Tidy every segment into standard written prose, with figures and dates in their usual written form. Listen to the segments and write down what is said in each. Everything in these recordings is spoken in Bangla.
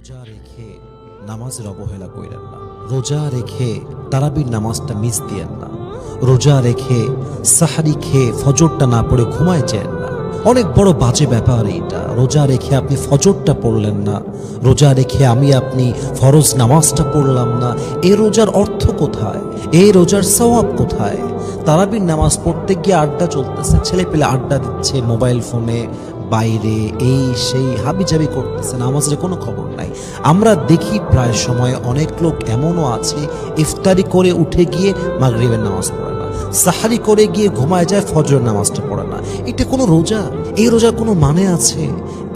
রোজা রেখে নামাজের অবহেলা কইরেন না। রোজা রেখে তারাবির নামাজটা মিস দিয়েন না। রোজা রেখে সাহারি খেয়ে ফজরটা না পড়ে ঘুমায় যেন না। অনেক বড় বাজে ব্যাপার এইটা। রোজা রেখে আপনি ফজরটা পড়লেন না, রোজা রেখে আপনি ফরজ নামাজটা পড়লাম না। এই রোজার অর্থ কোথায়? এই রোজার সওয়াব কোথায়? তারাবির নামাজ পড়তে গিয়ে আড্ডা চলতেছে, ছেলে পেলে আড্ডা দিচ্ছে মোবাইল ফোনে, বাইরে এই সেই হাবিজাবি করতেছে, নামাজের কোনো খবর নাই। আমরা দেখি প্রায় সময় অনেক লোক এমনও আছে ইফতারি করে উঠে গিয়ে মাগরিবের নামাজ পড়ে না, সাহারি করে গিয়ে ঘুমায় যায়, ফজরের নামাজটা পড়ে না। এটা কোনো রোজা? এই রোজার কোনো মানে আছে?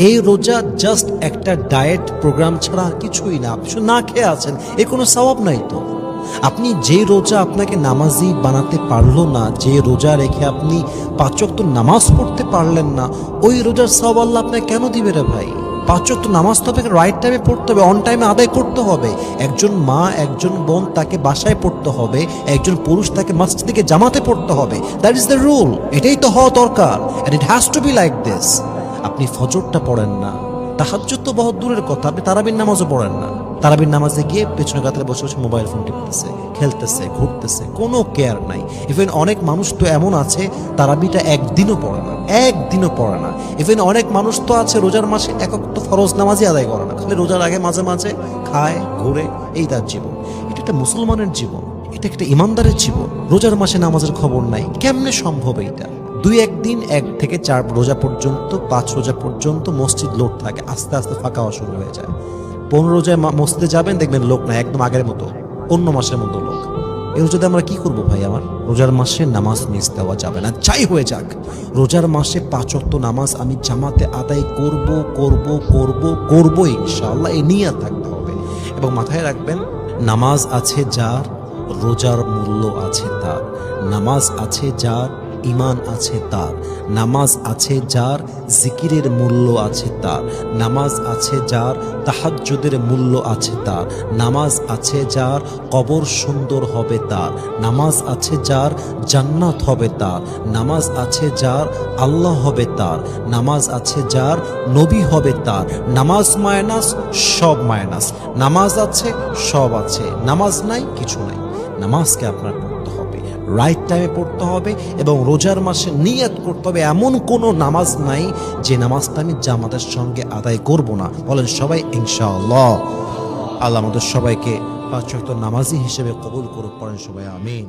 এই রোজা জাস্ট একটা ডায়েট প্রোগ্রাম ছাড়া কিছুই না। আপনি না খেয়ে আছেন, এ কোনো সওয়াব নাই তো। আপনি যে রোজা আপনাকে নামাজি বানাতে পারলো না, যে রোজা রেখে আপনি 5 ওয়াক্ত নামাজ পড়তে পারলেন না, ওই রোজার সওয়াব আল্লাহ আপনাকে কেন দিবে রে ভাই? 5 ওয়াক্ত নামাজ তো আপনাকে রাইট টাইমে পড়তে হবে, অন টাইমে আদায় করতে হবে। একজন মা, একজন বোন তাকে বাসায় পড়তে হবে, একজন পুরুষ তাকে মসজিদে জামাতে পড়তে হবে। That is the rule. এটাই তো হওয়া দরকার, and it has to be like this. আপনি ফজরটা পড়েন না, তাহাজ্জুদ তো বহুত দূরের কথা, আপনি তারাবির নামাজও পড়েন না। তারাবির নামাজে গিয়ে পেছনে কাতারে বসে বসে মোবাইল ফোন টিপতেছে, খেলতেছে, ঘুরতেছে, কোনো কেয়ার নাই। ইভেন অনেক মানুষ তো এমন আছে তারাবিটা একদিনও পড়ে না, একদিনও পড়ে না। ইভেন অনেক মানুষ তো আছে রোজার মাসে একক তো ফরজ নামাজই আদায় করে না, খালি রোজার আগে মাঝে মাঝে খায়, ঘুরে, এই তার জীবন। এটা একটা মুসলমানের জীবন, এটা একটা ইমানদারের জীবন। রোজার মাসে নামাজের খবর নাই, কেমনে সম্ভব? এইটা 2-1 দিন 1 থেকে 4 রোজা পর্যন্ত, 5 রোজা পর্যন্ত মসজিদ লোক থাকে, আস্তে আস্তে ফাঁকা হওয়া শুরু হয়ে যায়। 15 রোজায় মসজিদে যাবেন, দেখবেন লোক না, একদম আগের মতো, অন্য মাসের মতো লোক। এই রোজাতে আমরা কি করবো ভাই? আমার রোজার মাসে নামাজ মিস দেওয়া যাবে না, যাই হয়ে যাক। রোজার মাসে 5 ওয়াক্ত নামাজ আমি জামাতে আদায় করব করব করব করব ইনশাআল্লাহ, এই নিয়ত থাকতে হবে। এবং মাথায় রাখবেন, নামাজ আছে যার, রোজার মূল্য আছে তার। নামাজ আছে যার, ঈমান আছে তার। নামাজ আছে যার, জিকিরের মূল্য আছে তার। নামাজ আছে যার, তাহাজ্জুদের মূল্য আছে তার। নামাজ আছে যার, কবর সুন্দর হবে তার। নামাজ আছে যার, জান্নাত হবে তার। নামাজ আছে যার, আল্লাহ হবে তার। নামাজ আছে যার, নবী হবে তার। নামাজ মাইনাস, সব মাইনাস। নামাজ আছে, সব আছে। নামাজ নাই, কিছু নাই। নামাজকে আপনার পড়তে হবে, রাইট টাইমে পড়তে হবে, এবং রোজার মাসে নিয়ত করতে হবে এমন কোনো নামাজ নাই যে নামাজটা আমি জামাতের সঙ্গে আদায় করব না। বলেন সবাই ইনশাআল্লাহ। আল্লাহ আমাদের সবাইকে 5 ওয়াক্ত নামাজি হিসেবে কবুল করুক, পড়েন সবাই আমিন।